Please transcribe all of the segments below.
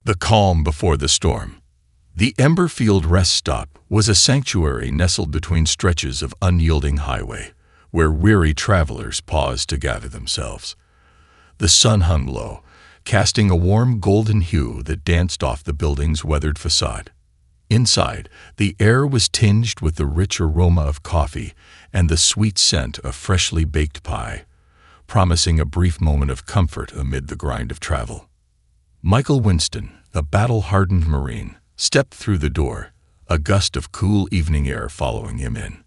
The calm before the storm. The Emberfield rest stop was a sanctuary nestled between stretches of unyielding highway, where weary travelers paused to gather themselves. The sun hung low, casting a warm golden hue that danced off the building's weathered facade. Inside, the air was tinged with the rich aroma of coffee and the sweet scent of freshly baked pie, promising a brief moment of comfort amid the grind of travel. Michael Winston, a battle-hardened Marine, stepped through the door, a gust of cool evening air following him in.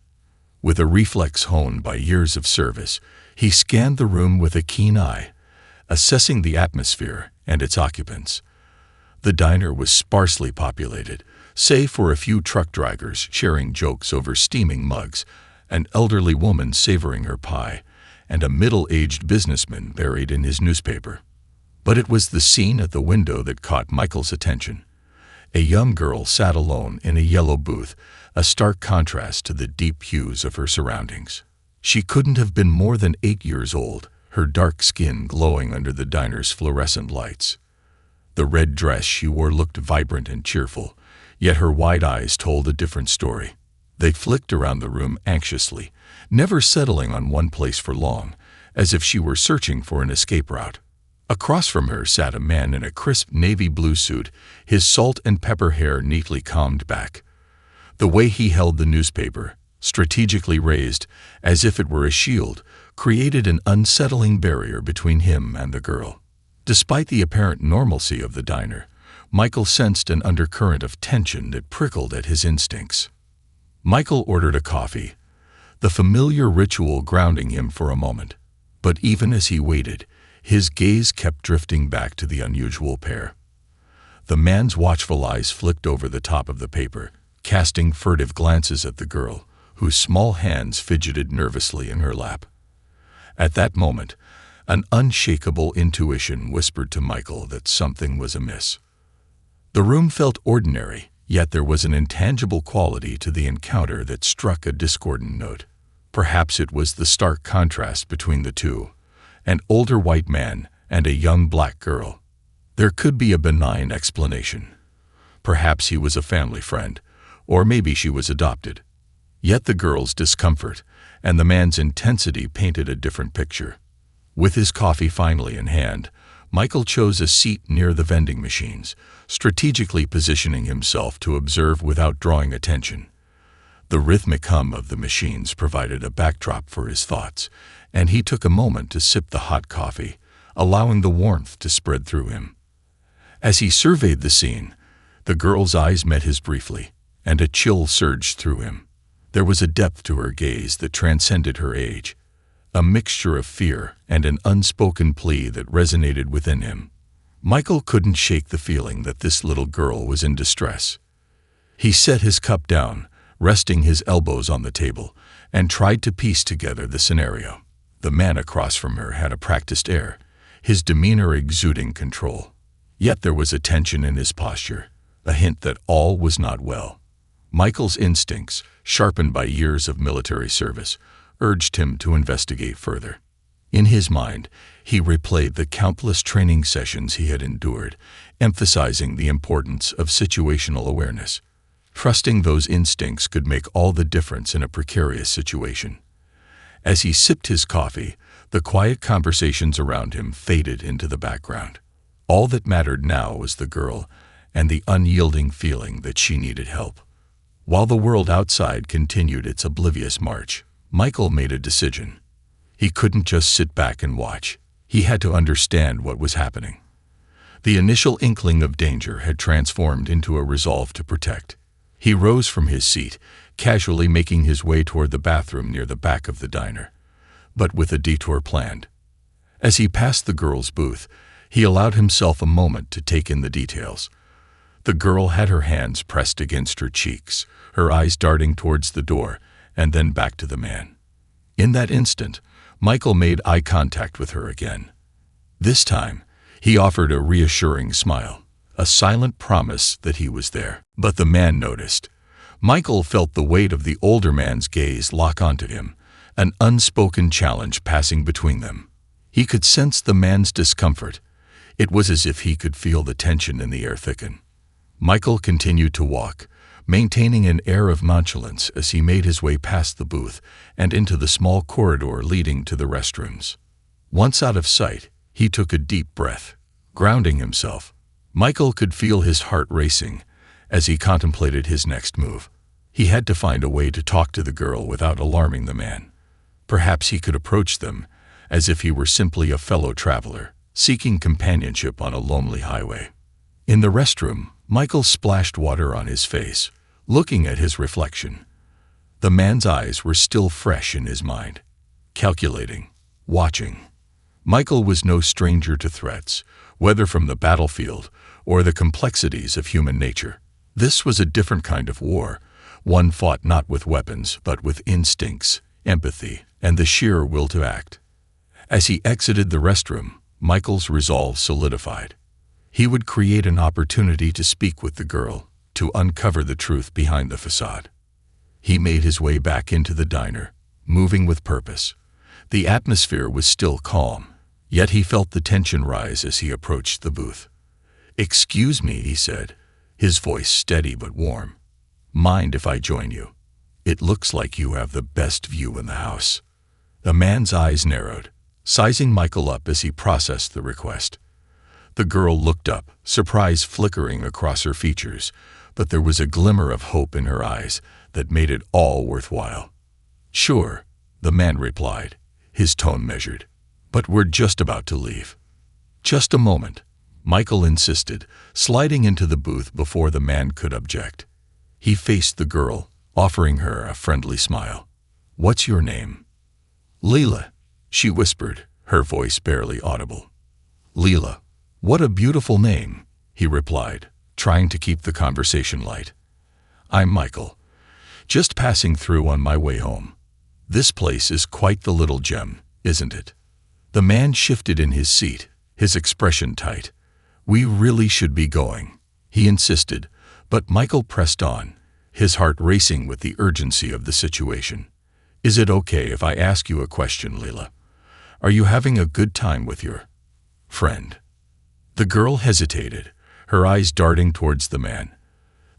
With a reflex honed by years of service, he scanned the room with a keen eye, assessing the atmosphere and its occupants. The diner was sparsely populated, save for a few truck drivers sharing jokes over steaming mugs, an elderly woman savoring her pie, and a middle-aged businessman buried in his newspaper. But it was the scene at the window that caught Michael's attention. A young girl sat alone in a yellow booth, a stark contrast to the deep hues of her surroundings. She couldn't have been more than 8 years old, her dark skin glowing under the diner's fluorescent lights. The red dress she wore looked vibrant and cheerful, yet her wide eyes told a different story. They flicked around the room anxiously, never settling on one place for long, as if she were searching for an escape route. Across from her sat a man in a crisp navy blue suit, his salt and pepper hair neatly combed back. The way he held the newspaper, strategically raised, as if it were a shield, created an unsettling barrier between him and the girl. Despite the apparent normalcy of the diner, Michael sensed an undercurrent of tension that prickled at his instincts. Michael ordered a coffee, the familiar ritual grounding him for a moment. But even as he waited, his gaze kept drifting back to the unusual pair. The man's watchful eyes flicked over the top of the paper, casting furtive glances at the girl, whose small hands fidgeted nervously in her lap. At that moment, an unshakable intuition whispered to Michael that something was amiss. The room felt ordinary, yet there was an intangible quality to the encounter that struck a discordant note. Perhaps it was the stark contrast between the two, an older white man and a young black girl. There could be a benign explanation. Perhaps he was a family friend, or maybe she was adopted. Yet the girl's discomfort and the man's intensity painted a different picture. With his coffee finally in hand, Michael chose a seat near the vending machines, strategically positioning himself to observe without drawing attention. The rhythmic hum of the machines provided a backdrop for his thoughts, and he took a moment to sip the hot coffee, allowing the warmth to spread through him. As he surveyed the scene, the girl's eyes met his briefly, and a chill surged through him. There was a depth to her gaze that transcended her age, a mixture of fear and an unspoken plea that resonated within him. Michael couldn't shake the feeling that this little girl was in distress. He set his cup down, resting his elbows on the table, and tried to piece together the scenario. The man across from her had a practiced air, his demeanor exuding control. Yet there was a tension in his posture, a hint that all was not well. Michael's instincts, sharpened by years of military service, urged him to investigate further. In his mind, he replayed the countless training sessions he had endured, emphasizing the importance of situational awareness. Trusting those instincts could make all the difference in a precarious situation. As he sipped his coffee, the quiet conversations around him faded into the background. All that mattered now was the girl and the unyielding feeling that she needed help. While the world outside continued its oblivious march, Michael made a decision. He couldn't just sit back and watch. He had to understand what was happening. The initial inkling of danger had transformed into a resolve to protect. He rose from his seat, casually making his way toward the bathroom near the back of the diner, but with a detour planned. As he passed the girl's booth, he allowed himself a moment to take in the details. The girl had her hands pressed against her cheeks, her eyes darting towards the door, and then back to the man. In that instant, Michael made eye contact with her again. This time, he offered a reassuring smile, a silent promise that he was there. But the man noticed. Michael felt the weight of the older man's gaze lock onto him, an unspoken challenge passing between them. He could sense the man's discomfort, It was as if he could feel the tension in the air thicken. Michael continued to walk, maintaining an air of nonchalance as he made his way past the booth and into the small corridor leading to the restrooms. Once out of sight, he took a deep breath, grounding himself. Michael could feel his heart racing as he contemplated his next move. He had to find a way to talk to the girl without alarming the man. Perhaps he could approach them as if he were simply a fellow traveler, seeking companionship on a lonely highway. In the restroom, Michael splashed water on his face, looking at his reflection. The man's eyes were still fresh in his mind, calculating, watching. Michael was no stranger to threats, whether from the battlefield or the complexities of human nature. This was a different kind of war, one fought not with weapons but with instincts, empathy, and the sheer will to act. As he exited the restroom, Michael's resolve solidified. He would create an opportunity to speak with the girl, to uncover the truth behind the facade. He made his way back into the diner, moving with purpose. The atmosphere was still calm, yet he felt the tension rise as he approached the booth. "Excuse me," he said, his voice steady but warm. "Mind if I join you? It looks like you have the best view in the house." The man's eyes narrowed, sizing Michael up as he processed the request. The girl looked up, surprise flickering across her features, but there was a glimmer of hope in her eyes that made it all worthwhile. "Sure," the man replied, his tone measured, "but we're just about to leave." "Just a moment," Michael insisted, sliding into the booth before the man could object. He faced the girl, offering her a friendly smile. "What's your name?" "Leela," she whispered, her voice barely audible. "Leela, what a beautiful name," he replied, trying to keep the conversation light. "I'm Michael, just passing through on my way home. This place is quite the little gem, isn't it?" The man shifted in his seat, his expression tight. "We really should be going," he insisted, but Michael pressed on, his heart racing with the urgency of the situation. "Is it okay if I ask you a question, Leela? Are you having a good time with your friend?" The girl hesitated, her eyes darting towards the man,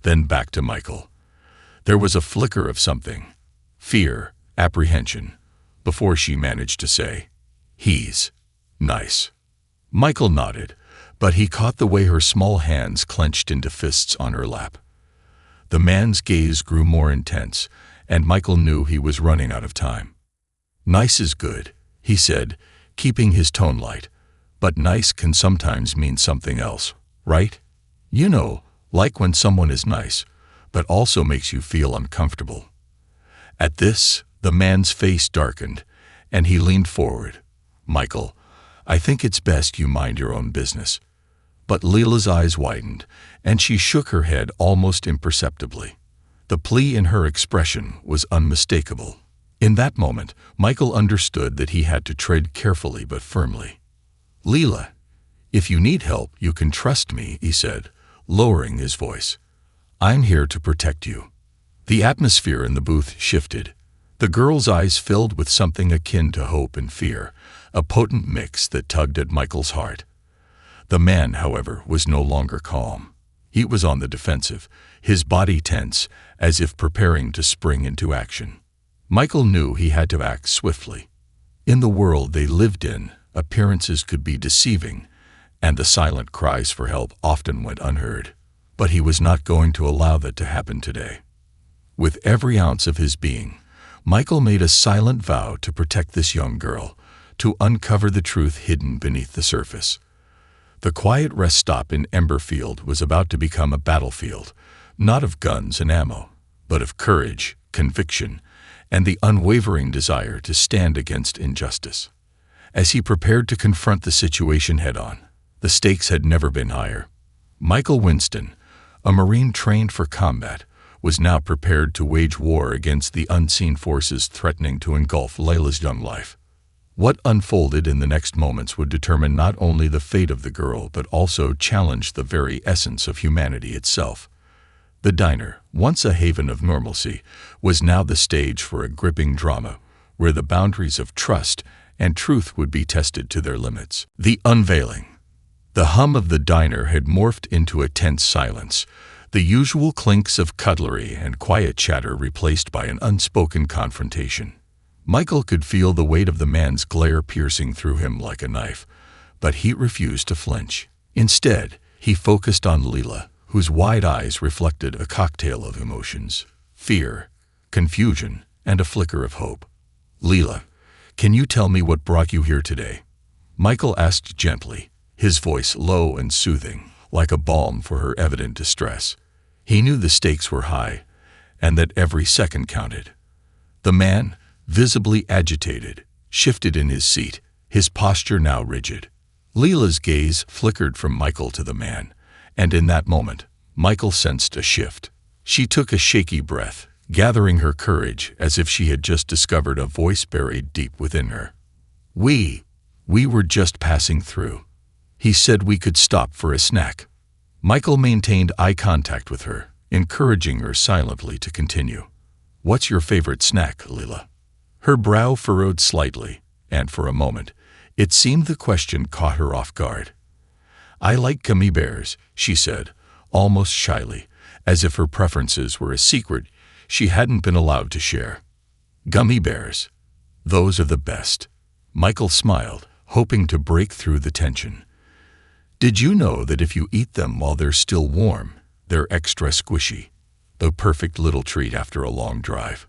then back to Michael. There was a flicker of something, fear, apprehension, before she managed to say, "He's nice." Michael nodded, but he caught the way her small hands clenched into fists on her lap. The man's gaze grew more intense, and Michael knew he was running out of time. "Nice is good," he said, keeping his tone light, "but nice can sometimes mean something else, right? You know, like when someone is nice, but also makes you feel uncomfortable." At this, the man's face darkened, and he leaned forward. "Michael, I think it's best you mind your own business." But Leela's eyes widened, and she shook her head almost imperceptibly. The plea in her expression was unmistakable. In that moment, Michael understood that he had to tread carefully but firmly. "Leela, if you need help, you can trust me," he said, lowering his voice. "I'm here to protect you." The atmosphere in the booth shifted. The girl's eyes filled with something akin to hope and fear, a potent mix that tugged at Michael's heart. The man, however, was no longer calm. He was on the defensive, his body tense, as if preparing to spring into action. Michael knew he had to act swiftly. In the world they lived in, appearances could be deceiving, and the silent cries for help often went unheard. But he was not going to allow that to happen today. With every ounce of his being, Michael made a silent vow to protect this young girl, to uncover the truth hidden beneath the surface. The quiet rest stop in Emberfield was about to become a battlefield, not of guns and ammo, but of courage, conviction, and the unwavering desire to stand against injustice. As he prepared to confront the situation head-on, the stakes had never been higher. Michael Winston, a Marine trained for combat, was now prepared to wage war against the unseen forces threatening to engulf Layla's young life. What unfolded in the next moments would determine not only the fate of the girl but also challenge the very essence of humanity itself. The diner, once a haven of normalcy, was now the stage for a gripping drama where the boundaries of trust and truth would be tested to their limits. The unveiling. The hum of the diner had morphed into a tense silence, the usual clinks of cutlery and quiet chatter replaced by an unspoken confrontation. Michael could feel the weight of the man's glare piercing through him like a knife, but he refused to flinch. Instead, he focused on Leela, whose wide eyes reflected a cocktail of emotions: fear, confusion, and a flicker of hope. "Leela, can you tell me what brought you here today?" Michael asked gently, his voice low and soothing, like a balm for her evident distress. He knew the stakes were high, and that every second counted. The man, visibly agitated, shifted in his seat, his posture now rigid. Leela's gaze flickered from Michael to the man, and in that moment, Michael sensed a shift. She took a shaky breath, gathering her courage as if she had just discovered a voice buried deep within her. We were just passing through. He said we could stop for a snack." Michael maintained eye contact with her, encouraging her silently to continue. "What's your favorite snack, Leela?" Her brow furrowed slightly, and for a moment, it seemed the question caught her off guard. "I like gummy bears," she said, almost shyly, as if her preferences were a secret she hadn't been allowed to share. "Gummy bears? Those are the best." Michael smiled, hoping to break through the tension. "Did you know that if you eat them while they're still warm, they're extra squishy? The perfect little treat after a long drive."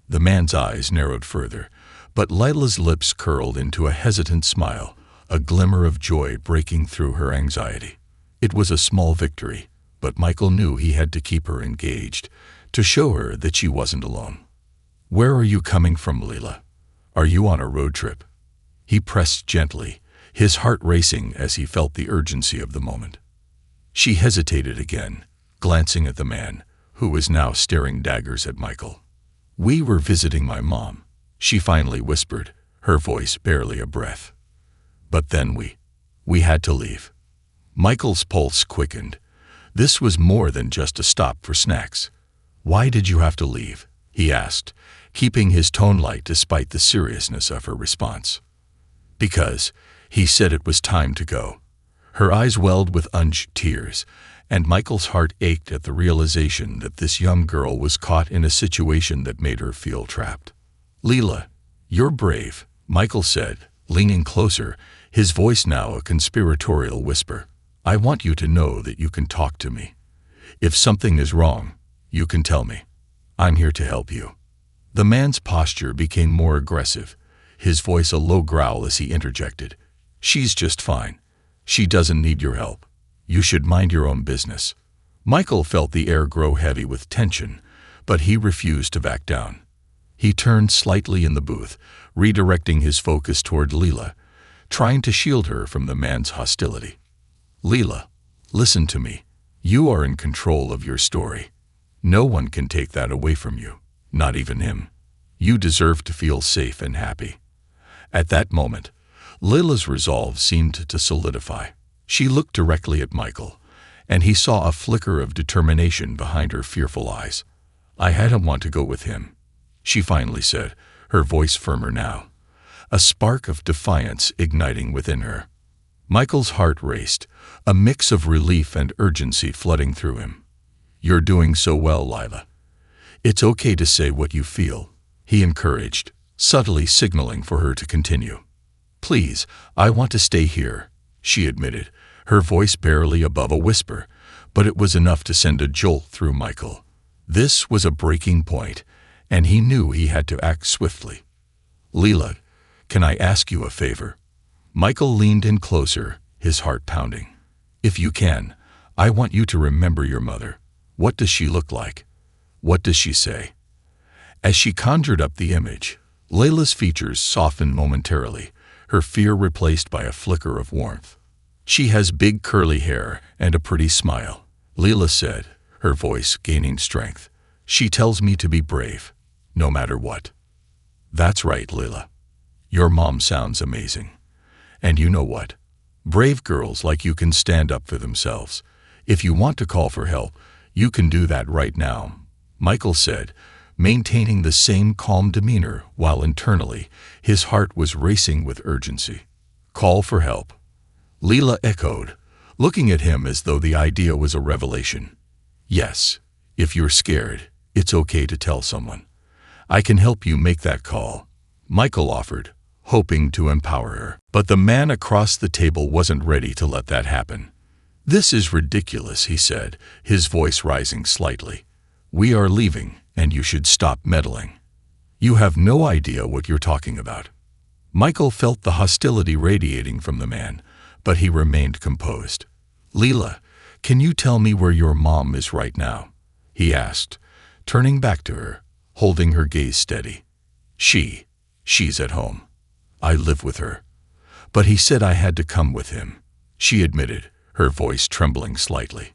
The man's eyes narrowed further, but Lila's lips curled into a hesitant smile, a glimmer of joy breaking through her anxiety. It was a small victory, but Michael knew he had to keep her engaged, to show her that she wasn't alone. "Where are you coming from, Leela? Are you on a road trip?" He pressed gently, his heart racing as he felt the urgency of the moment. She hesitated again, glancing at the man, who was now staring daggers at Michael. "We were visiting my mom," she finally whispered, her voice barely a breath. "But then we had to leave." Michael's pulse quickened. This was more than just a stop for snacks. "Why did you have to leave?" he asked, keeping his tone light despite the seriousness of her response. "Because he said it was time to go." Her eyes welled with tears, and Michael's heart ached at the realization that this young girl was caught in a situation that made her feel trapped. "Leela, you're brave," Michael said, leaning closer, his voice now a conspiratorial whisper. "I want you to know that you can talk to me. If something is wrong, you can tell me. I'm here to help you." The man's posture became more aggressive, his voice a low growl as he interjected. "She's just fine. She doesn't need your help. You should mind your own business." Michael felt the air grow heavy with tension, but he refused to back down. He turned slightly in the booth, redirecting his focus toward Leela, trying to shield her from the man's hostility. "Leela, listen to me. You are in control of your story. No one can take that away from you, not even him. You deserve to feel safe and happy." At that moment, Leela's resolve seemed to solidify. She looked directly at Michael, and he saw a flicker of determination behind her fearful eyes. "I hadn't want to go with him," she finally said, her voice firmer now, a spark of defiance igniting within her. Michael's heart raced, a mix of relief and urgency flooding through him. "You're doing so well, Lila. It's okay to say what you feel," he encouraged, subtly signaling for her to continue. "Please, I want to stay here," she admitted, her voice barely above a whisper, but it was enough to send a jolt through Michael. This was a breaking point, and he knew he had to act swiftly. "Leela, can I ask you a favor?" Michael leaned in closer, his heart pounding. "If you can, I want you to remember your mother. What does she look like? What does she say?" As she conjured up the image, Layla's features softened momentarily, her fear replaced by a flicker of warmth. "She has big curly hair and a pretty smile," Leela said, her voice gaining strength. "She tells me to be brave, no matter what." "That's right, Leela. Your mom sounds amazing. And you know what? Brave girls like you can stand up for themselves. If you want to call for help, you can do that right now," Michael said, maintaining the same calm demeanor while internally his heart was racing with urgency. "Call for help." Leela echoed, looking at him as though the idea was a revelation. Yes, if you're scared, it's okay to tell someone. I can help you make that call, Michael offered, hoping to empower her. But the man across the table wasn't ready to let that happen. This is ridiculous, he said, his voice rising slightly. We are leaving, and you should stop meddling. You have no idea what you're talking about. Michael felt the hostility radiating from the man, but he remained composed. Leela, can you tell me where your mom is right now? He asked, turning back to her, holding her gaze steady. She's at home. I live with her. But he said I had to come with him, she admitted, her voice trembling slightly.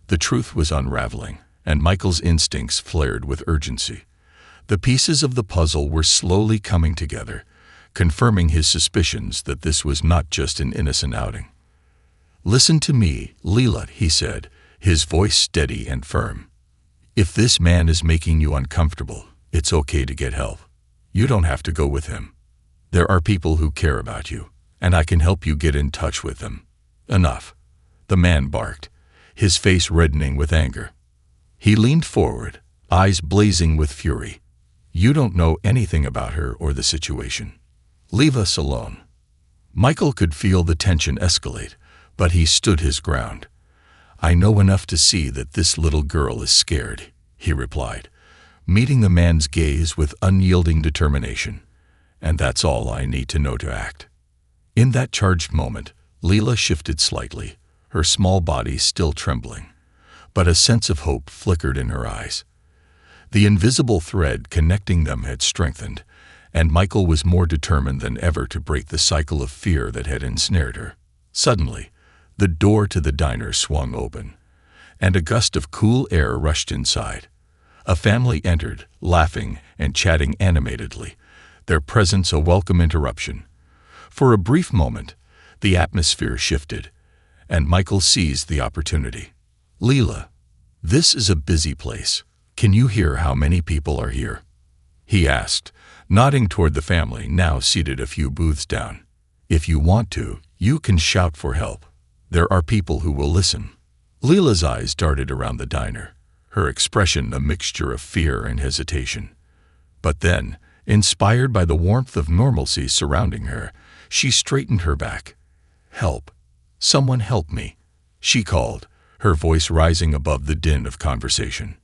The truth was unraveling, and Michael's instincts flared with urgency. The pieces of the puzzle were slowly coming together, confirming his suspicions that this was not just an innocent outing. Listen to me, Leela, he said, his voice steady and firm. If this man is making you uncomfortable, it's okay to get help. You don't have to go with him. There are people who care about you, and I can help you get in touch with them. Enough. The man barked, his face reddening with anger. He leaned forward, eyes blazing with fury. You don't know anything about her or the situation. Leave us alone. Michael could feel the tension escalate, but he stood his ground. I know enough to see that this little girl is scared, he replied, meeting the man's gaze with unyielding determination. And that's all I need to know to act. In that charged moment, Leela shifted slightly, her small body still trembling, but a sense of hope flickered in her eyes. The invisible thread connecting them had strengthened, and Michael was more determined than ever to break the cycle of fear that had ensnared her. Suddenly, the door to the diner swung open, and a gust of cool air rushed inside. A family entered, laughing and chatting animatedly, their presence a welcome interruption. For a brief moment, the atmosphere shifted, and Michael seized the opportunity. Leela, this is a busy place. Can you hear how many people are here? He asked, nodding toward the family now seated a few booths down. If you want to, you can shout for help. There are people who will listen. Leela's eyes darted around the diner, her expression a mixture of fear and hesitation. But then, inspired by the warmth of normalcy surrounding her, she straightened her back. Help. Someone help me, she called, her voice rising above the din of conversation.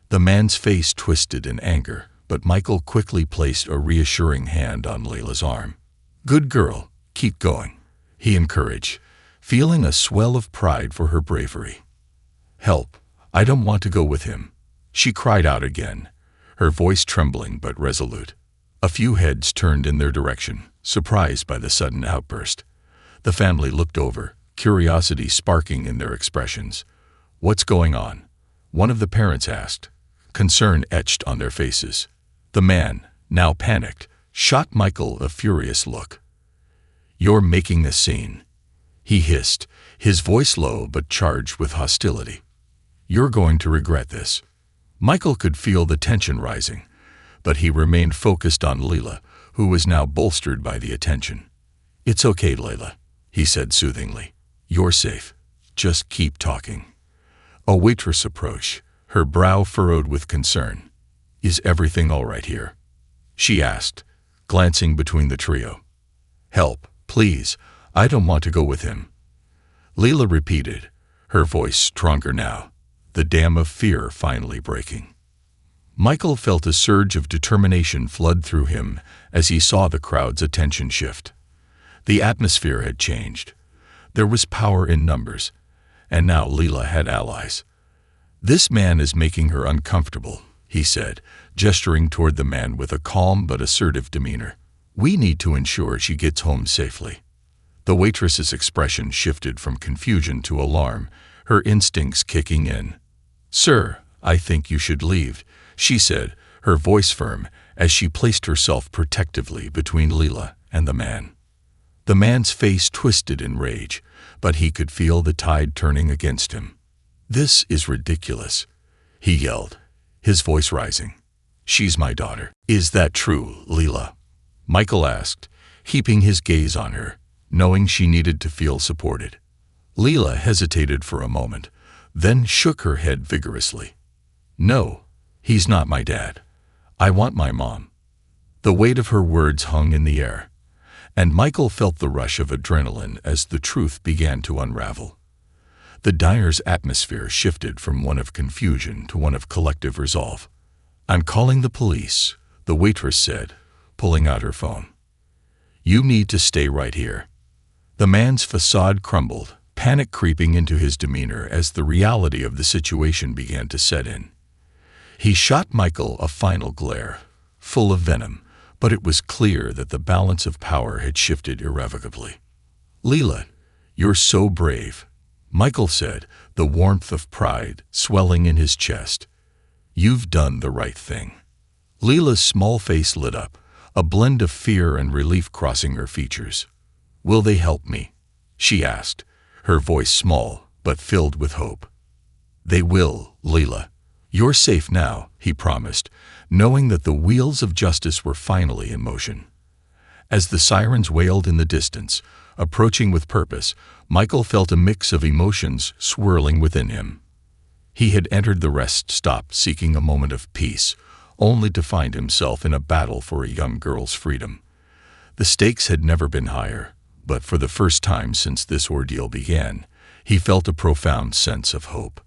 The man's face twisted in anger, but Michael quickly placed a reassuring hand on Leela's arm. Good girl, keep going, he encouraged, feeling a swell of pride for her bravery. Help, I don't want to go with him, she cried out again, her voice trembling but resolute. A few heads turned in their direction, surprised by the sudden outburst. The family looked over, curiosity sparking in their expressions. What's going on? One of the parents asked, concern etched on their faces. The man, now panicked, shot Michael a furious look. You're making a scene, he hissed, his voice low but charged with hostility. You're going to regret this. Michael could feel the tension rising, but he remained focused on Leela, who was now bolstered by the attention. It's okay, Leela, he said soothingly. You're safe. Just keep talking. A waitress approached, her brow furrowed with concern. Is everything all right here? She asked, glancing between the trio. Help, please. I don't want to go with him. Leela repeated, her voice stronger now, the dam of fear finally breaking. Michael felt a surge of determination flood through him as he saw the crowd's attention shift. The atmosphere had changed. There was power in numbers, and now Leela had allies. This man is making her uncomfortable, he said, gesturing toward the man with a calm but assertive demeanor. We need to ensure she gets home safely. The waitress's expression shifted from confusion to alarm, her instincts kicking in. Sir, I think you should leave, she said, her voice firm, as she placed herself protectively between Leela and the man. The man's face twisted in rage, but he could feel the tide turning against him. This is ridiculous, he yelled, his voice rising. She's my daughter. Is that true, Leela? Michael asked, heaping his gaze on her, knowing she needed to feel supported. Leela hesitated for a moment, then shook her head vigorously. "No, he's not my dad. I want my mom." The weight of her words hung in the air, and Michael felt the rush of adrenaline as the truth began to unravel. The diner's atmosphere shifted from one of confusion to one of collective resolve. "I'm calling the police," the waitress said, pulling out her phone. "You need to stay right here." The man's facade crumbled, panic creeping into his demeanor as the reality of the situation began to set in. He shot Michael a final glare, full of venom, but it was clear that the balance of power had shifted irrevocably. "Leela, you're so brave," Michael said, the warmth of pride swelling in his chest. "You've done the right thing." Leela's small face lit up, a blend of fear and relief crossing her features. "Will they help me?" she asked, her voice small but filled with hope. "They will, Leela. You're safe now," he promised, knowing that the wheels of justice were finally in motion. As the sirens wailed in the distance, approaching with purpose, Michael felt a mix of emotions swirling within him. He had entered the rest stop seeking a moment of peace, only to find himself in a battle for a young girl's freedom. The stakes had never been higher, but for the first time since this ordeal began, he felt a profound sense of hope.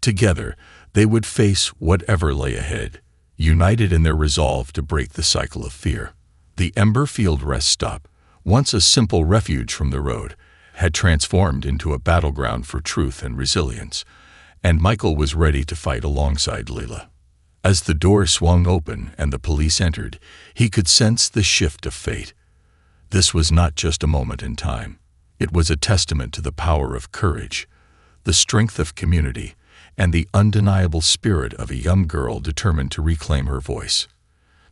Together, they would face whatever lay ahead, united in their resolve to break the cycle of fear. The Emberfield rest stop, once a simple refuge from the road, had transformed into a battleground for truth and resilience, and Michael was ready to fight alongside Leela. As the door swung open and the police entered, he could sense the shift of fate. This was not just a moment in time. It was a testament to the power of courage, the strength of community, and the undeniable spirit of a young girl determined to reclaim her voice.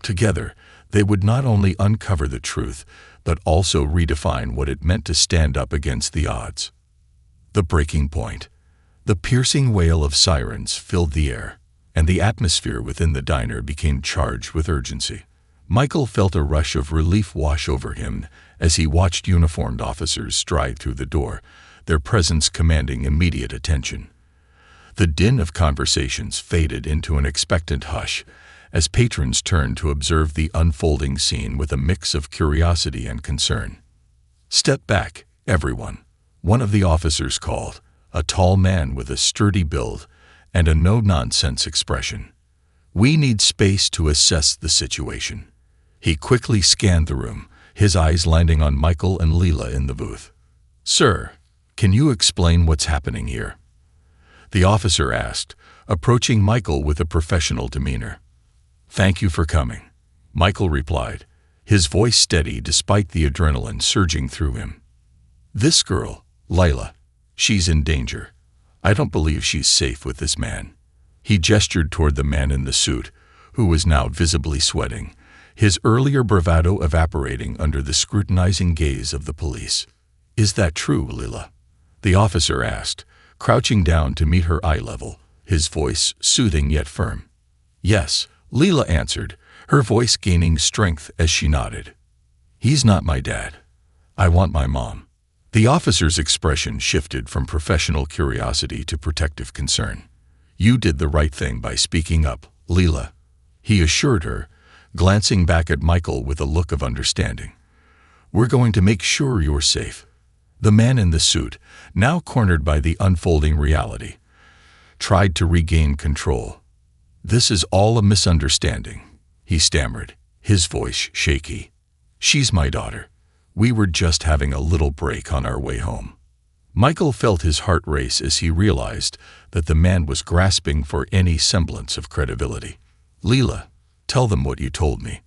Together, they would not only uncover the truth, but also redefine what it meant to stand up against the odds. The breaking point. The piercing wail of sirens filled the air, and the atmosphere within the diner became charged with urgency. Michael felt a rush of relief wash over him as he watched uniformed officers stride through the door, their presence commanding immediate attention. The din of conversations faded into an expectant hush as patrons turned to observe the unfolding scene with a mix of curiosity and concern. "Step back, everyone," one of the officers called, a tall man with a sturdy build and a no-nonsense expression. "We need space to assess the situation." He quickly scanned the room, his eyes landing on Michael and Leela in the booth. "Sir, can you explain what's happening here?" the officer asked, approaching Michael with a professional demeanor. "Thank you for coming," Michael replied, his voice steady despite the adrenaline surging through him. "This girl, Leila, she's in danger. I don't believe she's safe with this man." He gestured toward the man in the suit, who was now visibly sweating, his earlier bravado evaporating under the scrutinizing gaze of the police. "Is that true, Leila?" the officer asked, crouching down to meet her eye level, his voice soothing yet firm. "Yes," Leela answered, her voice gaining strength as she nodded. "He's not my dad. I want my mom." The officer's expression shifted from professional curiosity to protective concern. "You did the right thing by speaking up, Leela," he assured her, glancing back at Michael with a look of understanding. "We're going to make sure you're safe." The man in the suit, now cornered by the unfolding reality, tried to regain control. "This is all a misunderstanding," he stammered, his voice shaky. "She's my daughter. We were just having a little break on our way home." Michael felt his heart race as he realized that the man was grasping for any semblance of credibility. "Leela, tell them what you told me.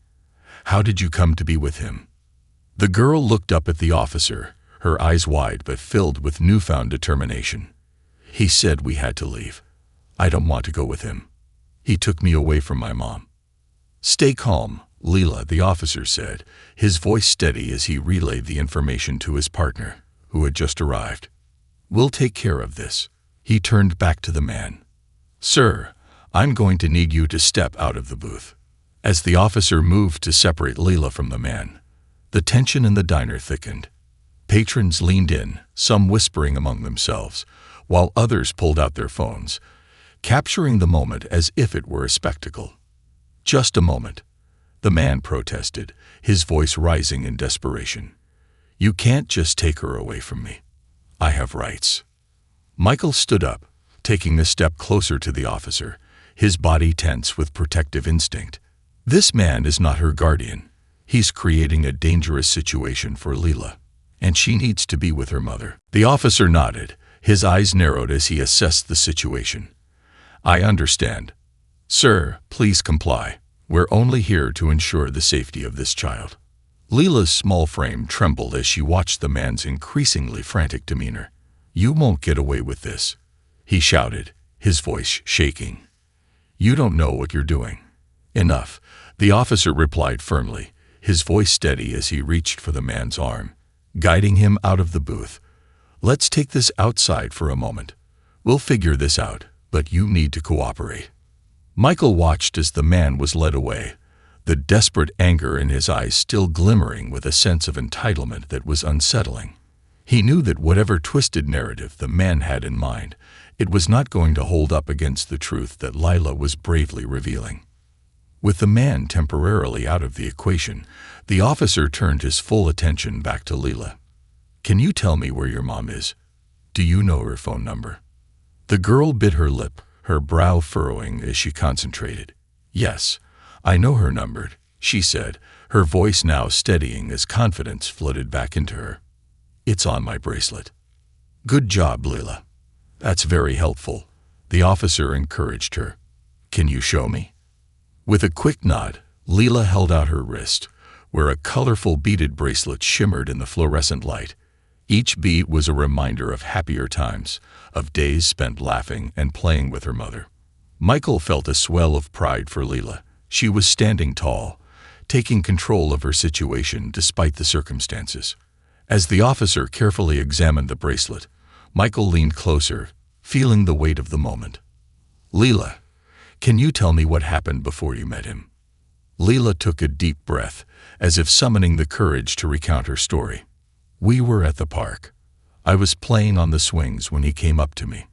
How did you come to be with him?" The girl looked up at the officer, her eyes wide but filled with newfound determination. "He said we had to leave. I don't want to go with him. He took me away from my mom." "Stay calm, Leela," the officer said, his voice steady as he relayed the information to his partner, who had just arrived. "We'll take care of this." He turned back to the man. "Sir, I'm going to need you to step out of the booth." As the officer moved to separate Leela from the man, the tension in the diner thickened. Patrons leaned in, some whispering among themselves, while others pulled out their phones, capturing the moment as if it were a spectacle. "Just a moment," the man protested, his voice rising in desperation. "You can't just take her away from me. I have rights." Michael stood up, taking a step closer to the officer, his body tense with protective instinct. This man is not her guardian. He's creating a dangerous situation for Leela, and she needs to be with her mother. The officer nodded, his eyes narrowed as he assessed the situation. "I understand. Sir, please comply. We're only here to ensure the safety of this child." Leela's small frame trembled as she watched the man's increasingly frantic demeanor. "You won't get away with this," he shouted, his voice shaking. "You don't know what you're doing." "Enough," the officer replied firmly, his voice steady as he reached for the man's arm, guiding him out of the booth. "Let's take this outside for a moment. We'll figure this out, but you need to cooperate." Michael watched as the man was led away, the desperate anger in his eyes still glimmering with a sense of entitlement that was unsettling. He knew that whatever twisted narrative the man had in mind, it was not going to hold up against the truth that Lila was bravely revealing. With the man temporarily out of the equation, the officer turned his full attention back to Leela. "Can you tell me where your mom is? Do you know her phone number?" The girl bit her lip, her brow furrowing as she concentrated. "Yes, I know her number," she said, her voice now steadying as confidence flooded back into her. "It's on my bracelet." "Good job, Leela. That's very helpful," the officer encouraged her. "Can you show me?" With a quick nod, Leela held out her wrist, where a colorful beaded bracelet shimmered in the fluorescent light. Each bead was a reminder of happier times, of days spent laughing and playing with her mother. Michael felt a swell of pride for Leela. She was standing tall, taking control of her situation despite the circumstances. As the officer carefully examined the bracelet, Michael leaned closer, feeling the weight of the moment. "Leela, can you tell me what happened before you met him?" Leela took a deep breath, as if summoning the courage to recount her story. "We were at the park. I was playing on the swings when he came up to me.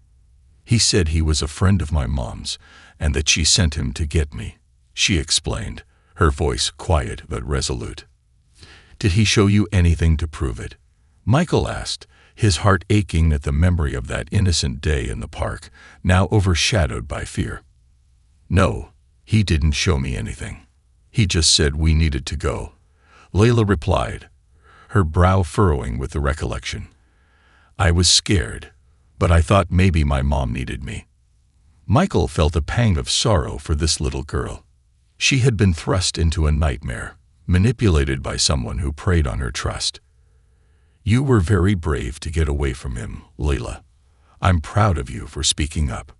He said he was a friend of my mom's and that she sent him to get me," she explained, her voice quiet but resolute. "Did he show you anything to prove it?" Michael asked, his heart aching at the memory of that innocent day in the park, now overshadowed by fear. "No, he didn't show me anything. He just said we needed to go," Leila replied, her brow furrowing with the recollection. "I was scared, but I thought maybe my mom needed me." Michael felt a pang of sorrow for this little girl. She had been thrust into a nightmare, manipulated by someone who preyed on her trust. "You were very brave to get away from him, Leila. I'm proud of you for speaking up."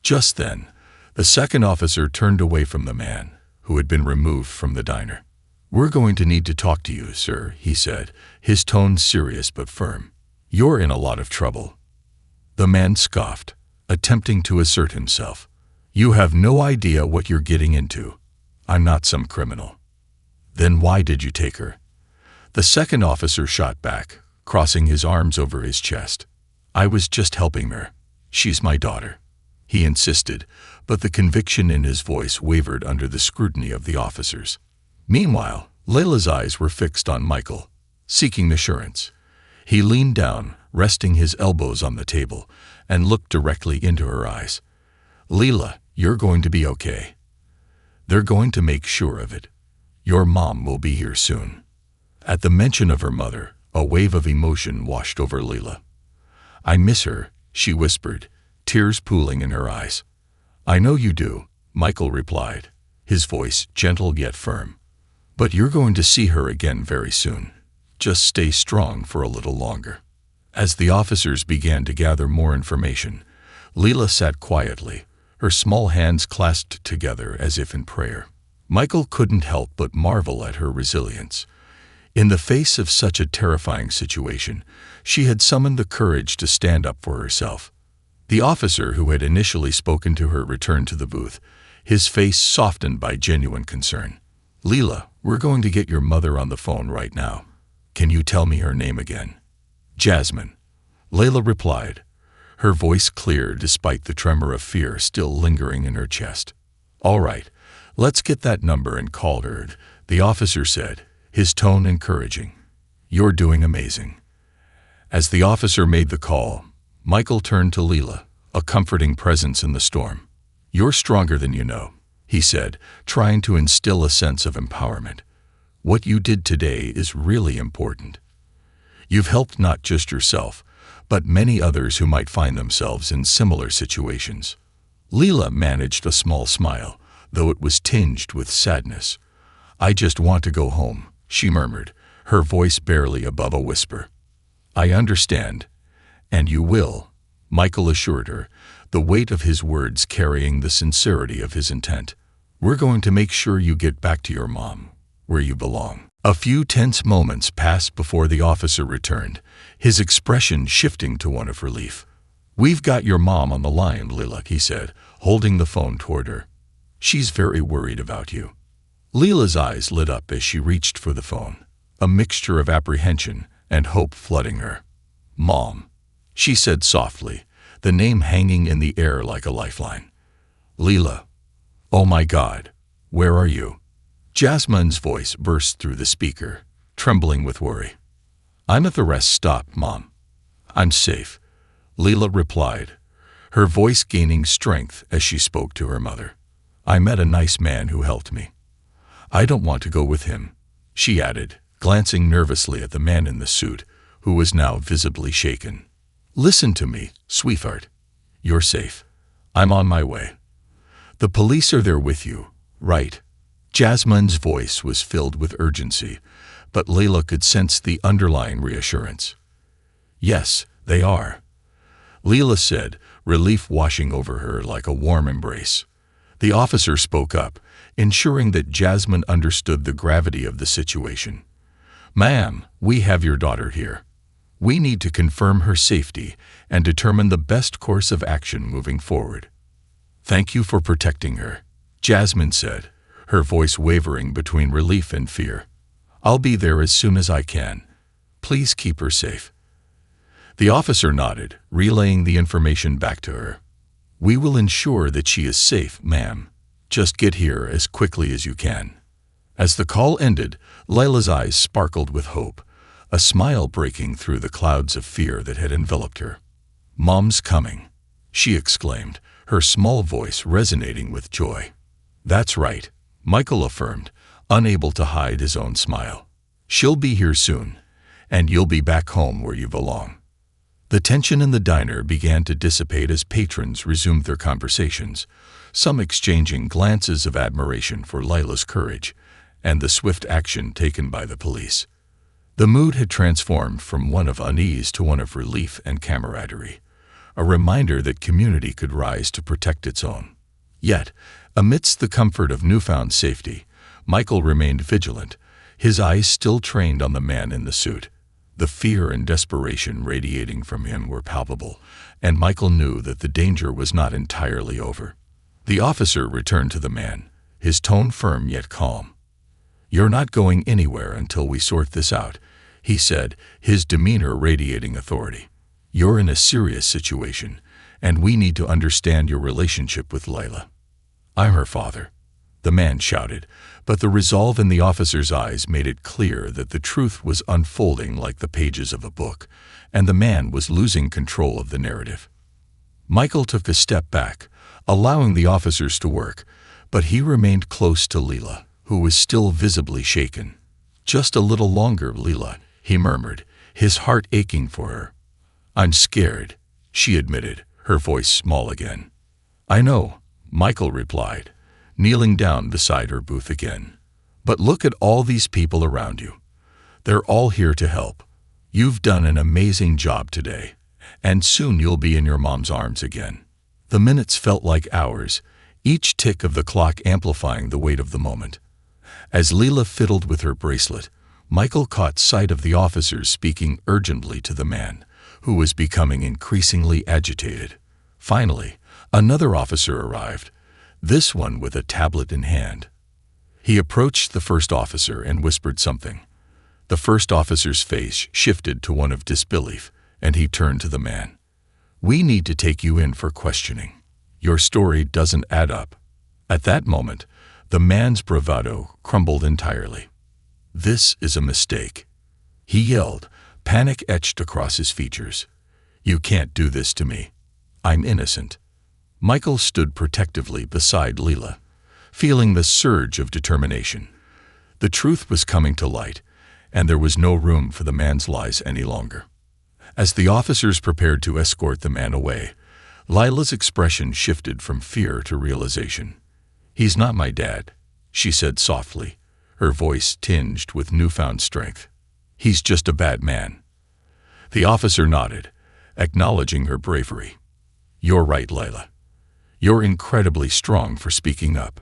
Just then, the second officer turned away from the man, who had been removed from the diner. "We're going to need to talk to you, sir," he said, his tone serious but firm. "You're in a lot of trouble." The man scoffed, attempting to assert himself. "You have no idea what you're getting into. I'm not some criminal." "Then why did you take her?" The second officer shot back, crossing his arms over his chest. "I was just helping her. She's my daughter," he insisted, but the conviction in his voice wavered under the scrutiny of the officers. Meanwhile, Leila's eyes were fixed on Michael, seeking assurance. He leaned down, resting his elbows on the table, and looked directly into her eyes. "Leila, you're going to be okay. They're going to make sure of it. Your mom will be here soon." At the mention of her mother, a wave of emotion washed over Leila. "I miss her," she whispered, tears pooling in her eyes. "I know you do," Michael replied, his voice gentle yet firm. "But you're going to see her again very soon. Just stay strong for a little longer." As the officers began to gather more information, Leila sat quietly, her small hands clasped together as if in prayer. Michael couldn't help but marvel at her resilience. In the face of such a terrifying situation, she had summoned the courage to stand up for herself. The officer who had initially spoken to her returned to the booth, his face softened by genuine concern. "Leila, we're going to get your mother on the phone right now. Can you tell me her name again?" Jasmine, Layla replied, her voice clear despite the tremor of fear still lingering in her chest. All right, let's get that number and call her, the officer said, his tone encouraging. You're doing amazing. As the officer made the call, Michael turned to Layla, a comforting presence in the storm. You're stronger than you know, he said, trying to instill a sense of empowerment. What you did today is really important. You've helped not just yourself, but many others who might find themselves in similar situations. Layla managed a small smile, though it was tinged with sadness. I just want to go home, she murmured, her voice barely above a whisper. I understand, and you will, Michael assured her, the weight of his words carrying the sincerity of his intent. We're going to make sure you get back to your mom, where you belong. A few tense moments passed before the officer returned, his expression shifting to one of relief. We've got your mom on the line, Layla, he said, holding the phone toward her. She's very worried about you. Layla's eyes lit up as she reached for the phone, a mixture of apprehension and hope flooding her. Mom, she said softly, the name hanging in the air like a lifeline. Layla, oh my God, where are you? Jasmine's voice burst through the speaker, trembling with worry. I'm at the rest stop, Mom. I'm safe, Layla replied, her voice gaining strength as she spoke to her mother. I met a nice man who helped me. I don't want to go with him, she added, glancing nervously at the man in the suit, who was now visibly shaken. Listen to me, sweetheart. You're safe. I'm on my way. The police are there with you, right? Jasmine's voice was filled with urgency, but Layla could sense the underlying reassurance. Yes, they are, Layla said, relief washing over her like a warm embrace. The officer spoke up, ensuring that Jasmine understood the gravity of the situation. Ma'am, we have your daughter here. We need to confirm her safety and determine the best course of action moving forward. Thank you for protecting her, Jasmine said, her voice wavering between relief and fear. I'll be there as soon as I can. Please keep her safe. The officer nodded, relaying the information back to her. We will ensure that she is safe, ma'am. Just get here as quickly as you can. As the call ended, Layla's eyes sparkled with hope, a smile breaking through the clouds of fear that had enveloped her. Mom's coming, she exclaimed, her small voice resonating with joy. That's right, Michael affirmed, unable to hide his own smile. She'll be here soon, and you'll be back home where you belong. The tension in the diner began to dissipate as patrons resumed their conversations, some exchanging glances of admiration for Layla's courage and the swift action taken by the police. The mood had transformed from one of unease to one of relief and camaraderie, a reminder that community could rise to protect its own. Yet, amidst the comfort of newfound safety, Michael remained vigilant, his eyes still trained on the man in the suit. The fear and desperation radiating from him were palpable, and Michael knew that the danger was not entirely over. The officer returned to the man, his tone firm yet calm. You're not going anywhere until we sort this out, he said, his demeanor radiating authority. You're in a serious situation, and we need to understand your relationship with Layla. I'm her father, the man shouted, but the resolve in the officer's eyes made it clear that the truth was unfolding like the pages of a book, and the man was losing control of the narrative. Michael took a step back, allowing the officers to work, but he remained close to Layla, who was still visibly shaken. Just a little longer, Layla, he murmured, his heart aching for her. I'm scared, she admitted, her voice small again. I know, Michael replied, kneeling down beside her booth again. But look at all these people around you. They're all here to help. You've done an amazing job today, and soon you'll be in your mom's arms again. The minutes felt like hours, each tick of the clock amplifying the weight of the moment. As Layla fiddled with her bracelet, Michael caught sight of the officers speaking urgently to the man, who was becoming increasingly agitated. Finally, another officer arrived, this one with a tablet in hand. He approached the first officer and whispered something. The first officer's face shifted to one of disbelief, and he turned to the man. "We need to take you in for questioning. Your story doesn't add up." At that moment, the man's bravado crumbled entirely. "This is a mistake," he yelled, panic etched across his features. "You can't do this to me. I'm innocent." Michael stood protectively beside Leela, feeling the surge of determination. The truth was coming to light, and there was no room for the man's lies any longer. As the officers prepared to escort the man away, Lila's expression shifted from fear to realization. "He's not my dad," she said softly, her voice tinged with newfound strength. "He's just a bad man." The officer nodded, acknowledging her bravery. "You're right, Lila. You're incredibly strong for speaking up."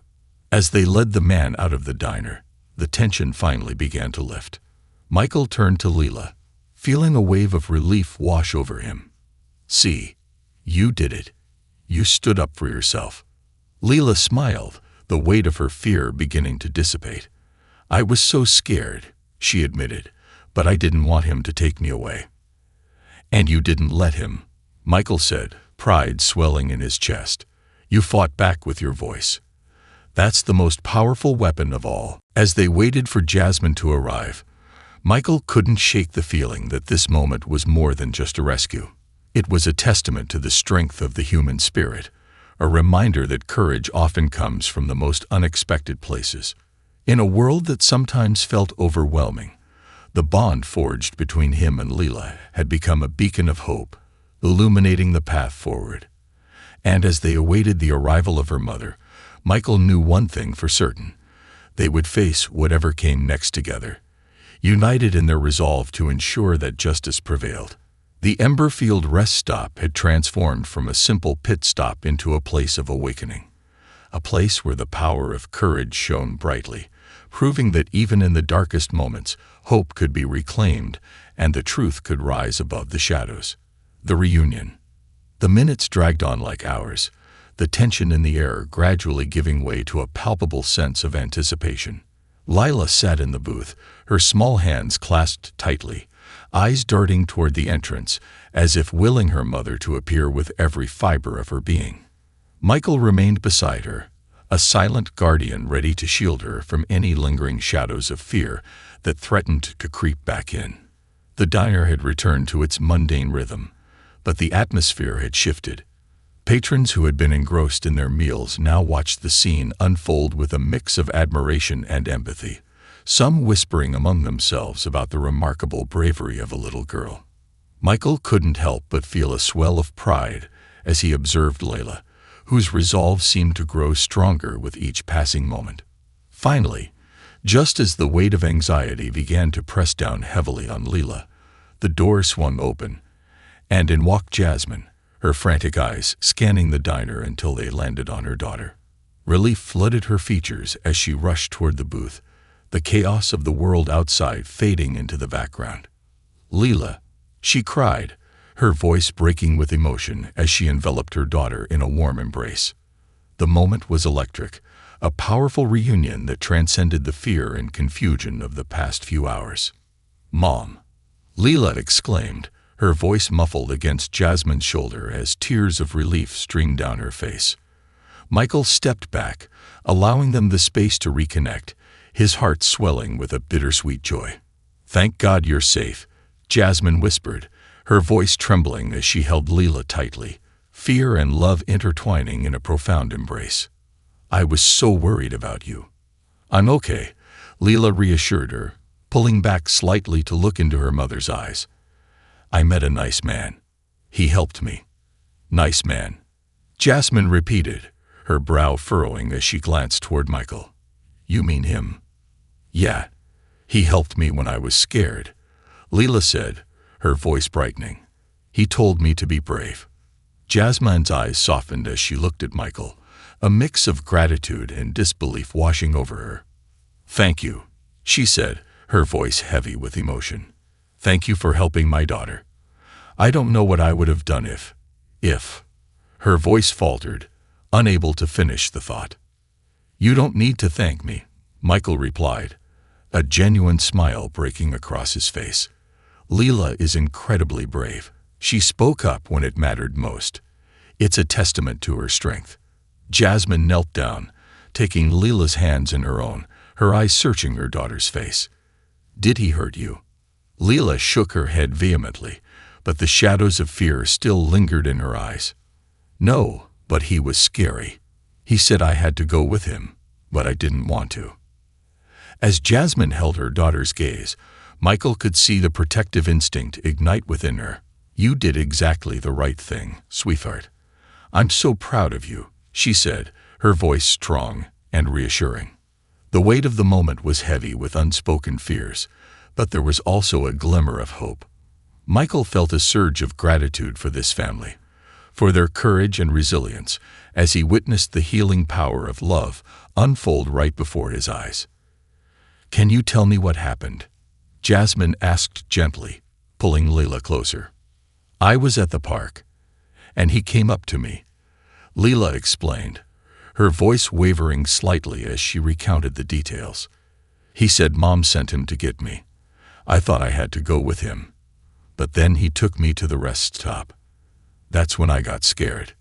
As they led the man out of the diner, the tension finally began to lift. Michael turned to Leela, feeling a wave of relief wash over him. "See, you did it. You stood up for yourself." Leela smiled, the weight of her fear beginning to dissipate. "I was so scared," she admitted, "but I didn't want him to take me away." "And you didn't let him," Michael said, pride swelling in his chest. "You fought back with your voice. That's the most powerful weapon of all." As they waited for Jasmine to arrive, Michael couldn't shake the feeling that this moment was more than just a rescue. It was a testament to the strength of the human spirit, a reminder that courage often comes from the most unexpected places. In a world that sometimes felt overwhelming, the bond forged between him and Leela had become a beacon of hope, illuminating the path forward. And as they awaited the arrival of her mother, Michael knew one thing for certain: they would face whatever came next together, united in their resolve to ensure that justice prevailed. The Emberfield rest stop had transformed from a simple pit stop into a place of awakening, a place where the power of courage shone brightly, proving that even in the darkest moments, hope could be reclaimed and the truth could rise above the shadows. The reunion. The minutes dragged on like hours, the tension in the air gradually giving way to a palpable sense of anticipation. Lila sat in the booth, her small hands clasped tightly, eyes darting toward the entrance, as if willing her mother to appear with every fiber of her being. Michael remained beside her, a silent guardian ready to shield her from any lingering shadows of fear that threatened to creep back in. The diner had returned to its mundane rhythm, but the atmosphere had shifted. Patrons who had been engrossed in their meals now watched the scene unfold with a mix of admiration and empathy, some whispering among themselves about the remarkable bravery of a little girl. Michael couldn't help but feel a swell of pride as he observed Layla, whose resolve seemed to grow stronger with each passing moment. Finally, just as the weight of anxiety began to press down heavily on Leela, the door swung open, and in walked Jasmine, her frantic eyes scanning the diner until they landed on her daughter. Relief flooded her features as she rushed toward the booth, the chaos of the world outside fading into the background. "Leela," she cried, her voice breaking with emotion as she enveloped her daughter in a warm embrace. The moment was electric, a powerful reunion that transcended the fear and confusion of the past few hours. "Mom!" Leela exclaimed, her voice muffled against Jasmine's shoulder as tears of relief streamed down her face. Michael stepped back, allowing them the space to reconnect, his heart swelling with a bittersweet joy. "Thank God you're safe," Jasmine whispered, her voice trembling as she held Leela tightly, fear and love intertwining in a profound embrace. "I was so worried about you." "I'm okay," Leela reassured her, pulling back slightly to look into her mother's eyes. "I met a nice man. He helped me." "Nice man," Jasmine repeated, her brow furrowing as she glanced toward Michael. "You mean him?" "Yeah. He helped me when I was scared," Leela said, her voice brightening. "He told me to be brave." Jasmine's eyes softened as she looked at Michael, a mix of gratitude and disbelief washing over her. "Thank you," she said, her voice heavy with emotion. "Thank you for helping my daughter. I don't know what I would have done if... Her voice faltered, unable to finish the thought. "You don't need to thank me," Michael replied. a genuine smile breaking across his face. "Leela is incredibly brave. She spoke up when it mattered most. It's a testament to her strength." Jasmine knelt down, taking Leela's hands in her own, her eyes searching her daughter's face. "Did he hurt you?" Leela shook her head vehemently, but the shadows of fear still lingered in her eyes. "No, but he was scary. He said I had to go with him, but I didn't want to." As Jasmine held her daughter's gaze, Michael could see the protective instinct ignite within her. "You did exactly the right thing, sweetheart. I'm so proud of you," she said, her voice strong and reassuring. The weight of the moment was heavy with unspoken fears, but there was also a glimmer of hope. Michael felt a surge of gratitude for this family, for their courage and resilience, as he witnessed the healing power of love unfold right before his eyes. "Can you tell me what happened?" Jasmine asked gently, pulling Leela closer. "I was at the park, and he came up to me," Leela explained, her voice wavering slightly as she recounted the details. "He said Mom sent him to get me. I thought I had to go with him, but then he took me to the rest stop. That's when I got scared."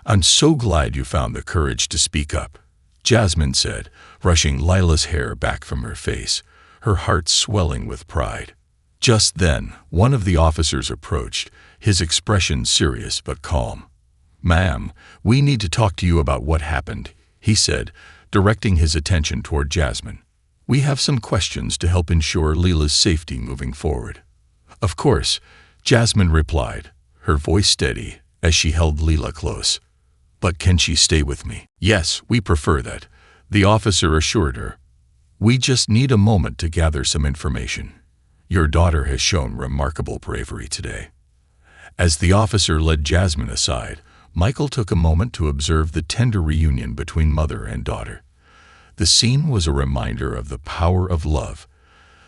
"I'm so glad you found the courage to speak up," Jasmine said, brushing Lila's hair back from her face, her heart swelling with pride. Just then, one of the officers approached, his expression serious but calm. "Ma'am, we need to talk to you about what happened," he said, directing his attention toward Jasmine. "We have some questions to help ensure Leela's safety moving forward." "Of course," Jasmine replied, her voice steady as she held Leela close. "But can she stay with me?" "Yes, we prefer that," the officer assured her. "We just need a moment to gather some information. Your daughter has shown remarkable bravery today." As the officer led Jasmine aside, Michael took a moment to observe the tender reunion between mother and daughter. The scene was a reminder of the power of love,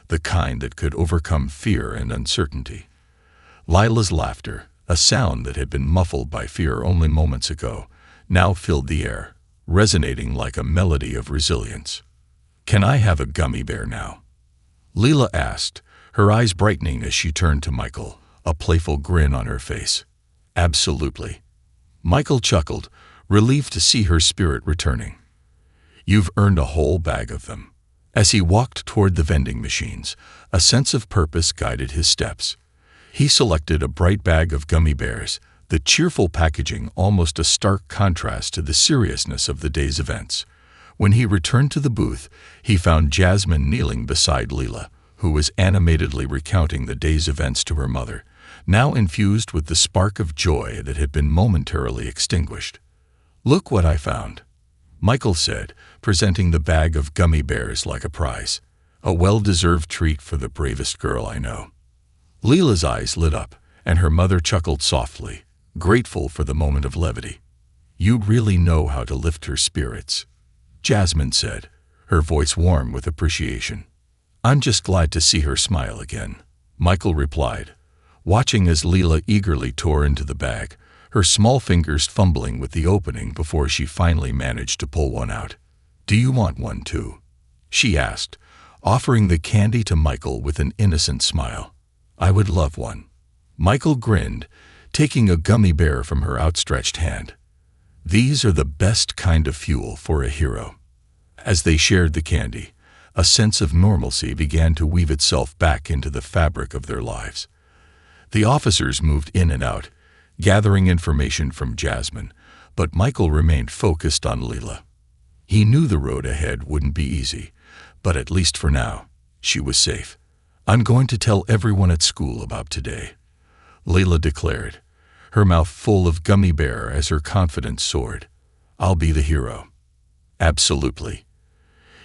the kind that could overcome fear and uncertainty. Lila's laughter, a sound that had been muffled by fear only moments ago, now filled the air, resonating like a melody of resilience. "Can I have a gummy bear now?" Leela asked, her eyes brightening as she turned to Michael, a playful grin on her face. "Absolutely." Michael chuckled, relieved to see her spirit returning. "You've earned a whole bag of them." As he walked toward the vending machines, a sense of purpose guided his steps. He selected a bright bag of gummy bears, the cheerful packaging almost a stark contrast to the seriousness of the day's events. When he returned to the booth, he found Jasmine kneeling beside Leela, who was animatedly recounting the day's events to her mother, now infused with the spark of joy that had been momentarily extinguished. "Look what I found," Michael said, presenting the bag of gummy bears like a prize. "A well-deserved treat for the bravest girl I know." Leela's eyes lit up, and her mother chuckled softly, grateful for the moment of levity. "You really know how to lift her spirits," Jasmine said, her voice warm with appreciation. "I'm just glad to see her smile again," Michael replied, watching as Leela eagerly tore into the bag, her small fingers fumbling with the opening before she finally managed to pull one out. "Do you want one too?" she asked, offering the candy to Michael with an innocent smile. "I would love one." Michael grinned, taking a gummy bear from her outstretched hand. "These are the best kind of fuel for a hero." As they shared the candy, a sense of normalcy began to weave itself back into the fabric of their lives. The officers moved in and out, gathering information from Jasmine, but Michael remained focused on Leela. He knew the road ahead wouldn't be easy, but at least for now, she was safe. "I'm going to tell everyone at school about today," Leela declared, her mouth full of gummy bear as her confidence soared. "I'll be the hero." "Absolutely.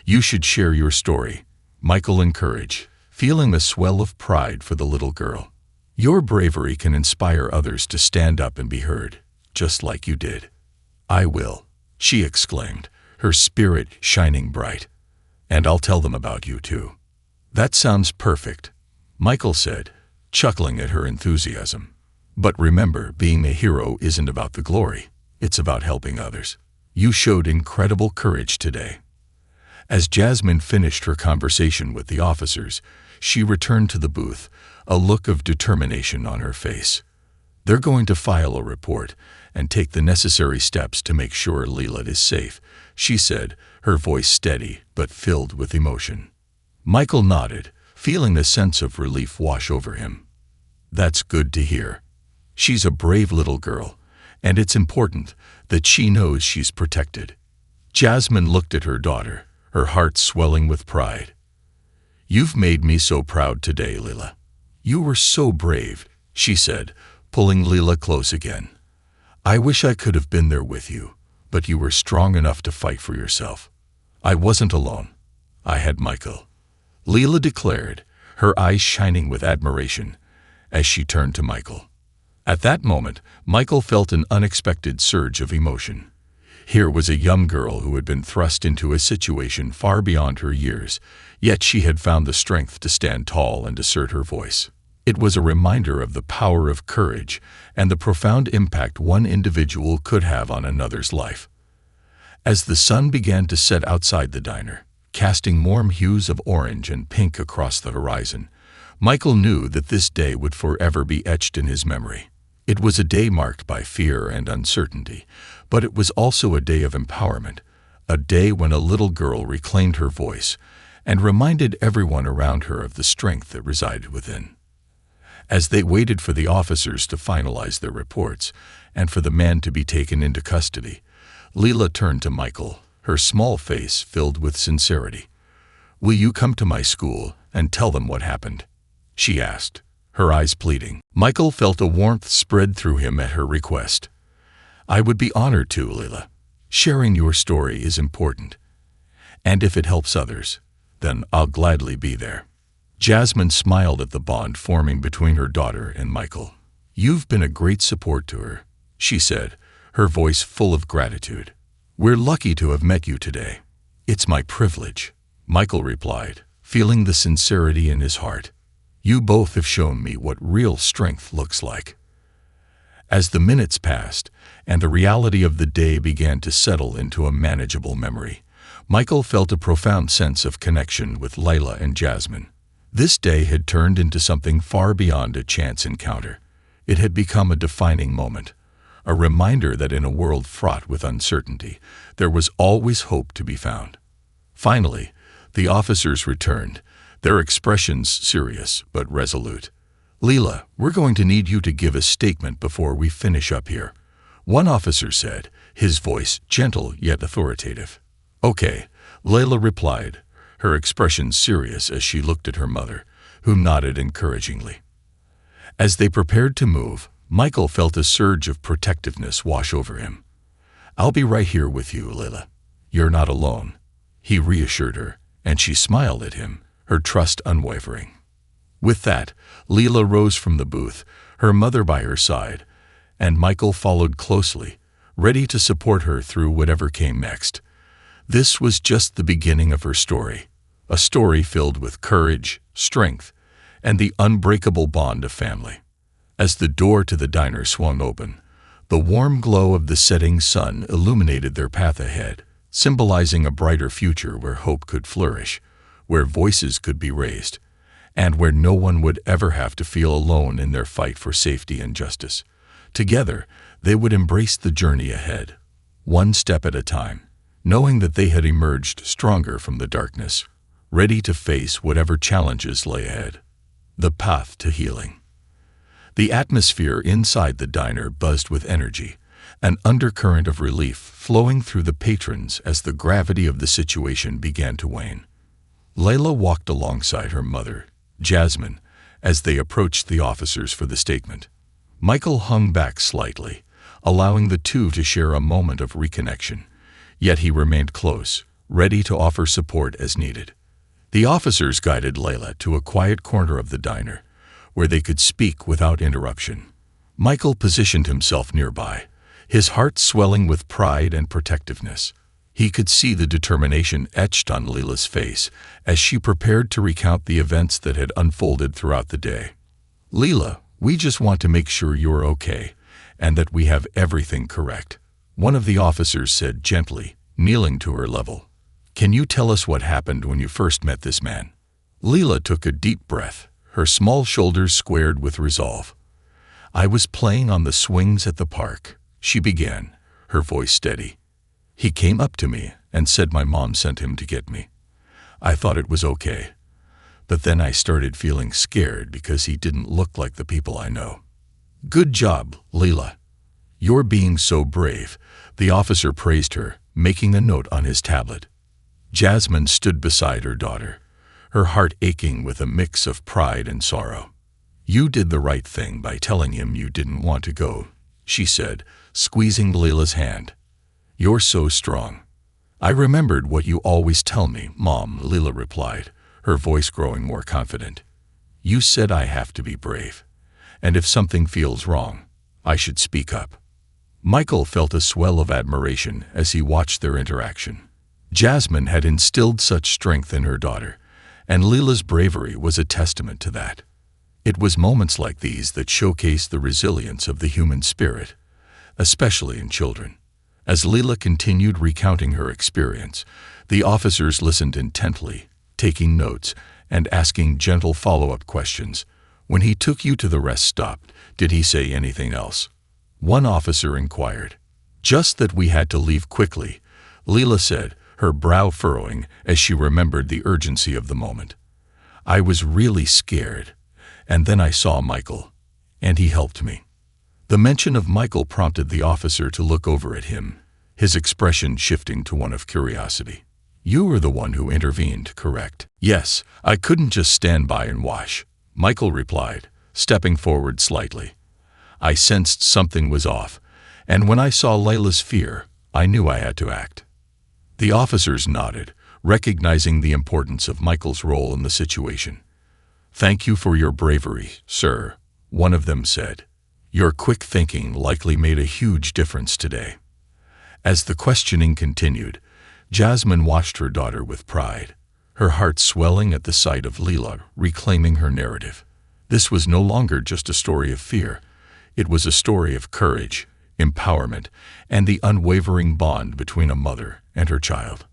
You should share your story," Michael encouraged, feeling a swell of pride for the little girl. "Your bravery can inspire others to stand up and be heard, just like you did." "I will," she exclaimed, her spirit shining bright. "And I'll tell them about you too." "That sounds perfect," Michael said, chuckling at her enthusiasm. "But remember, being a hero isn't about the glory, it's about helping others. You showed incredible courage today." As Jasmine finished her conversation with the officers, she returned to the booth, a look of determination on her face. They're going to file a report and take the necessary steps to make sure Leela is safe, she said, her voice steady but filled with emotion. Michael nodded, feeling a sense of relief wash over him. That's good to hear. She's a brave little girl, and it's important that she knows she's protected. Jasmine looked at her daughter, her heart swelling with pride. You've made me so proud today, Leela. You were so brave, she said, pulling Leela close again. I wish I could have been there with you, but you were strong enough to fight for yourself. I wasn't alone. I had Michael, Leela declared, her eyes shining with admiration as she turned to Michael. At that moment, Michael felt an unexpected surge of emotion. Here was a young girl who had been thrust into a situation far beyond her years, yet she had found the strength to stand tall and assert her voice. It was a reminder of the power of courage and the profound impact one individual could have on another's life. As the sun began to set outside the diner, casting warm hues of orange and pink across the horizon, Michael knew that this day would forever be etched in his memory. It was a day marked by fear and uncertainty, but it was also a day of empowerment, a day when a little girl reclaimed her voice and reminded everyone around her of the strength that resided within. As they waited for the officers to finalize their reports and for the man to be taken into custody, Leela turned to Michael, her small face filled with sincerity. "Will you come to my school and tell them what happened?" she asked, her eyes pleading. Michael felt a warmth spread through him at her request. "I would be honored to, Leela. Sharing your story is important. And if it helps others, then I'll gladly be there." Jasmine smiled at the bond forming between her daughter and Michael. "You've been a great support to her," she said, her voice full of gratitude. "We're lucky to have met you today." "It's my privilege," Michael replied, feeling the sincerity in his heart. "You both have shown me what real strength looks like." As the minutes passed and the reality of the day began to settle into a manageable memory, Michael felt a profound sense of connection with Layla and Jasmine. This day had turned into something far beyond a chance encounter. It had become a defining moment, a reminder that in a world fraught with uncertainty, there was always hope to be found. Finally, the officers returned, their expressions serious but resolute. "Leela, we're going to need you to give a statement before we finish up here," one officer said, his voice gentle yet authoritative. "Okay," Layla replied, her expression serious as she looked at her mother, who nodded encouragingly. As they prepared to move, Michael felt a surge of protectiveness wash over him. "I'll be right here with you, Leela. You're not alone," he reassured her, and she smiled at him, her trust unwavering. With that, Leela rose from the booth, her mother by her side, and Michael followed closely, ready to support her through whatever came next. This was just the beginning of her story, a story filled with courage, strength, and the unbreakable bond of family. As the door to the diner swung open, the warm glow of the setting sun illuminated their path ahead, symbolizing a brighter future where hope could flourish, where voices could be raised, and where no one would ever have to feel alone in their fight for safety and justice. Together, they would embrace the journey ahead, one step at a time, knowing that they had emerged stronger from the darkness, ready to face whatever challenges lay ahead. The path to healing. The atmosphere inside the diner buzzed with energy, an undercurrent of relief flowing through the patrons as the gravity of the situation began to wane. Layla walked alongside her mother, Jasmine, as they approached the officers for the statement. Michael hung back slightly, allowing the two to share a moment of reconnection, yet he remained close, ready to offer support as needed. The officers guided Layla to a quiet corner of the diner, where they could speak without interruption. Michael positioned himself nearby, his heart swelling with pride and protectiveness. He could see the determination etched on Leela's face as she prepared to recount the events that had unfolded throughout the day. "Leela, we just want to make sure you're okay, and that we have everything correct," one of the officers said gently, kneeling to her level. Can you tell us what happened when you first met this man? Leela took a deep breath, her small shoulders squared with resolve. I was playing on the swings at the park, she began, her voice steady. He came up to me and said my mom sent him to get me. I thought it was okay. But then I started feeling scared because he didn't look like the people I know. Good job, Leela. You're being so brave, the officer praised her, making a note on his tablet. Jasmine stood beside her daughter, her heart aching with a mix of pride and sorrow. You did the right thing by telling him you didn't want to go, she said, squeezing Leela's hand. You're so strong. I remembered what you always tell me, Mom, Leela replied, her voice growing more confident. You said I have to be brave, and if something feels wrong, I should speak up. Michael felt a swell of admiration as he watched their interaction. Jasmine had instilled such strength in her daughter, and Leela's bravery was a testament to that. It was moments like these that showcased the resilience of the human spirit, especially in children. As Leela continued recounting her experience, the officers listened intently, taking notes and asking gentle follow-up questions. When he took you to the rest stop, did he say anything else? One officer inquired. Just that we had to leave quickly, Leela said, her brow furrowing as she remembered the urgency of the moment. I was really scared, and then I saw Michael, and he helped me. The mention of Michael prompted the officer to look over at him, his expression shifting to one of curiosity. You were the one who intervened, correct? Yes, I couldn't just stand by and watch, Michael replied, stepping forward slightly. I sensed something was off, and when I saw Layla's fear, I knew I had to act. The officers nodded, recognizing the importance of Michael's role in the situation. Thank you for your bravery, sir, one of them said. Your quick thinking likely made a huge difference today. As the questioning continued, Jasmine watched her daughter with pride, her heart swelling at the sight of Leela reclaiming her narrative. This was no longer just a story of fear. It was a story of courage, empowerment, and the unwavering bond between a mother and her child.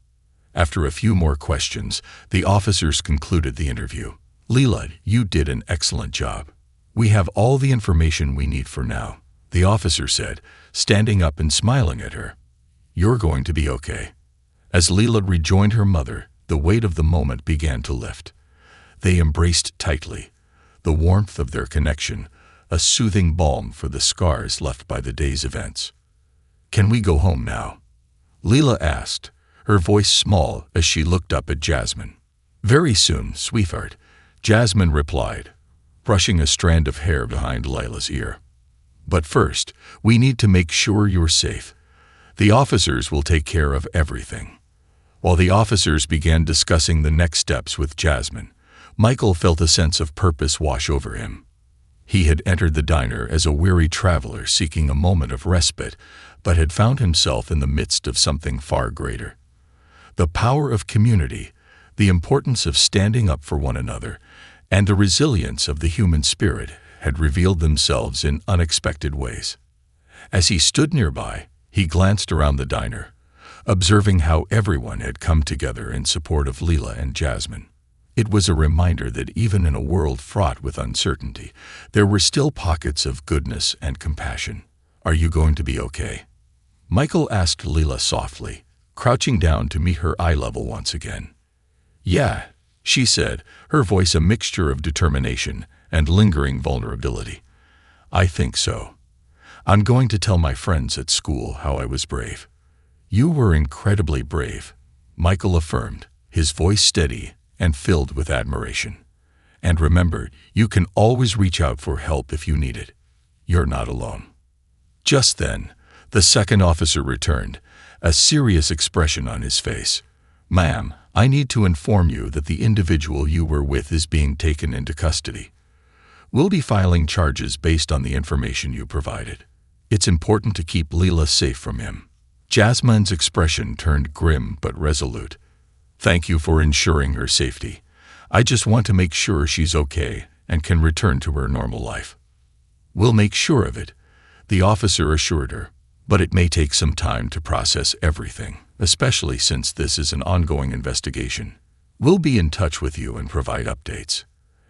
After a few more questions, the officers concluded the interview. Leela, you did an excellent job. We have all the information we need for now, the officer said, standing up and smiling at her. You're going to be okay. As Leela rejoined her mother, the weight of the moment began to lift. They embraced tightly, the warmth of their connection, a soothing balm for the scars left by the day's events. Can we go home now? Leela asked, her voice small as she looked up at Jasmine. Very soon, sweetheart, Jasmine replied, brushing a strand of hair behind Layla's ear. But first, we need to make sure you're safe. The officers will take care of everything. While the officers began discussing the next steps with Jasmine, Michael felt a sense of purpose wash over him. He had entered the diner as a weary traveler seeking a moment of respite, but had found himself in the midst of something far greater. The power of community, the importance of standing up for one another, and the resilience of the human spirit had revealed themselves in unexpected ways. As he stood nearby, he glanced around the diner, observing how everyone had come together in support of Leela and Jasmine. It was a reminder that even in a world fraught with uncertainty, there were still pockets of goodness and compassion. Are you going to be okay? Michael asked Leela softly, crouching down to meet her eye level once again. Yeah, she said, her voice a mixture of determination and lingering vulnerability. I think so. I'm going to tell my friends at school how I was brave. You were incredibly brave, Michael affirmed, his voice steady and filled with admiration. And remember, you can always reach out for help if you need it. You're not alone. Just then, the second officer returned, a serious expression on his face. Ma'am, I need to inform you that the individual you were with is being taken into custody. We'll be filing charges based on the information you provided. It's important to keep Leela safe from him. Jasmine's expression turned grim but resolute. Thank you for ensuring her safety. I just want to make sure she's okay and can return to her normal life. We'll make sure of it, the officer assured her, but it may take some time to process everything. especially since this is an ongoing investigation. We'll be in touch with you and provide updates."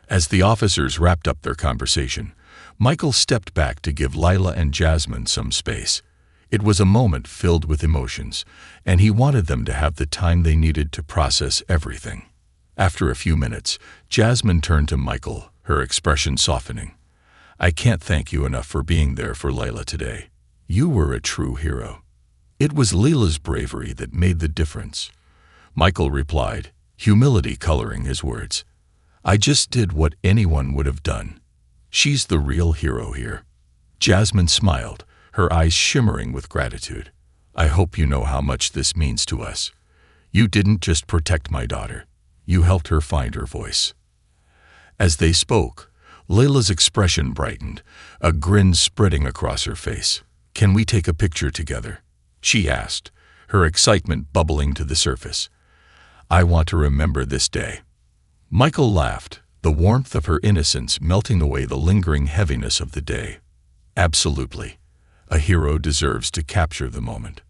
As the officers wrapped up their conversation, Michael stepped back to give Lila and Jasmine some space. It was a moment filled with emotions, and he wanted them to have the time they needed to process everything. After a few minutes, Jasmine turned to Michael, her expression softening. "I can't thank you enough for being there for Lila today. You were a true hero." "It was Lila's bravery that made the difference," Michael replied, humility coloring his words. "I just did what anyone would have done. She's the real hero here." Jasmine smiled, her eyes shimmering with gratitude. "I hope you know how much this means to us. You didn't just protect my daughter. You helped her find her voice." As they spoke, Layla's expression brightened, a grin spreading across her face. "Can we take a picture together?" she asked, her excitement bubbling to the surface. "I want to remember this day." Michael laughed, the warmth of her innocence melting away the lingering heaviness of the day. "Absolutely. A hero deserves to capture the moment."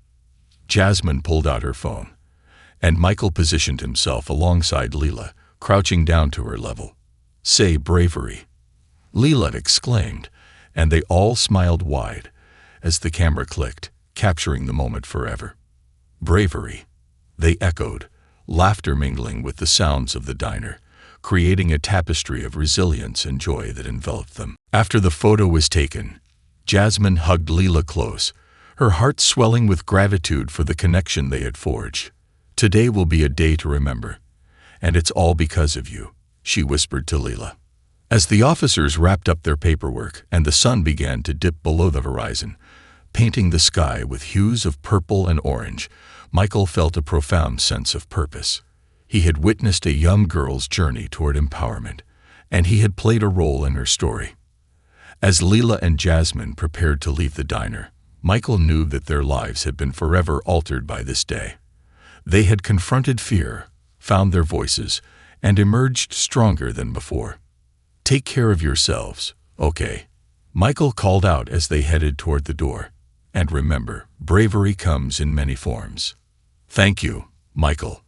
Jasmine pulled out her phone, and Michael positioned himself alongside Leela, crouching down to her level. "Say bravery," Leela exclaimed, and they all smiled wide as the camera clicked, capturing the moment forever. "Bravery," they echoed, laughter mingling with the sounds of the diner, creating a tapestry of resilience and joy that enveloped them. After the photo was taken, Jasmine hugged Leela close, her heart swelling with gratitude for the connection they had forged. "Today will be a day to remember, and it's all because of you," she whispered to Leela. As the officers wrapped up their paperwork and the sun began to dip below the horizon, painting the sky with hues of purple and orange, Michael felt a profound sense of purpose. He had witnessed a young girl's journey toward empowerment, and he had played a role in her story. As Leela and Jasmine prepared to leave the diner, Michael knew that their lives had been forever altered by this day. They had confronted fear, found their voices, and emerged stronger than before. "Take care of yourselves, okay?" Michael called out as they headed toward the door. "And remember, bravery comes in many forms." "Thank you, Michael,"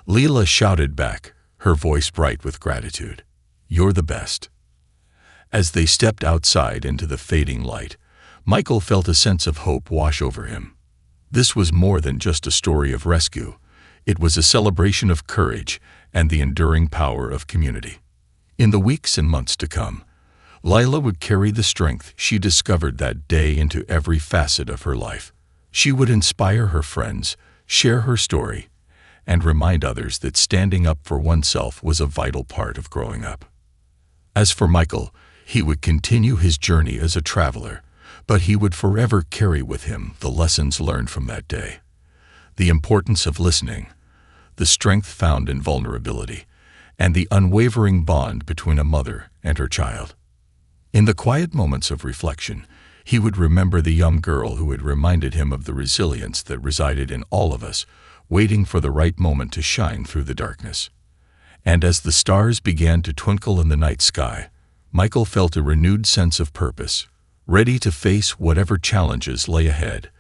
Leela shouted back, her voice bright with gratitude. "You're the best." As they stepped outside into the fading light, Michael felt a sense of hope wash over him. This was more than just a story of rescue. It was a celebration of courage and the enduring power of community. In the weeks and months to come, Lila would carry the strength she discovered that day into every facet of her life. She would inspire her friends, share her story, and remind others that standing up for oneself was a vital part of growing up. As for Michael, he would continue his journey as a traveler, but he would forever carry with him the lessons learned from that day. The importance of listening, the strength found in vulnerability, and the unwavering bond between a mother and her child. In the quiet moments of reflection, he would remember the young girl who had reminded him of the resilience that resided in all of us, waiting for the right moment to shine through the darkness. And as the stars began to twinkle in the night sky, Michael felt a renewed sense of purpose, ready to face whatever challenges lay ahead,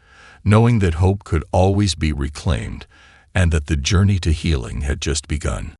knowing that hope could always be reclaimed and that the journey to healing had just begun.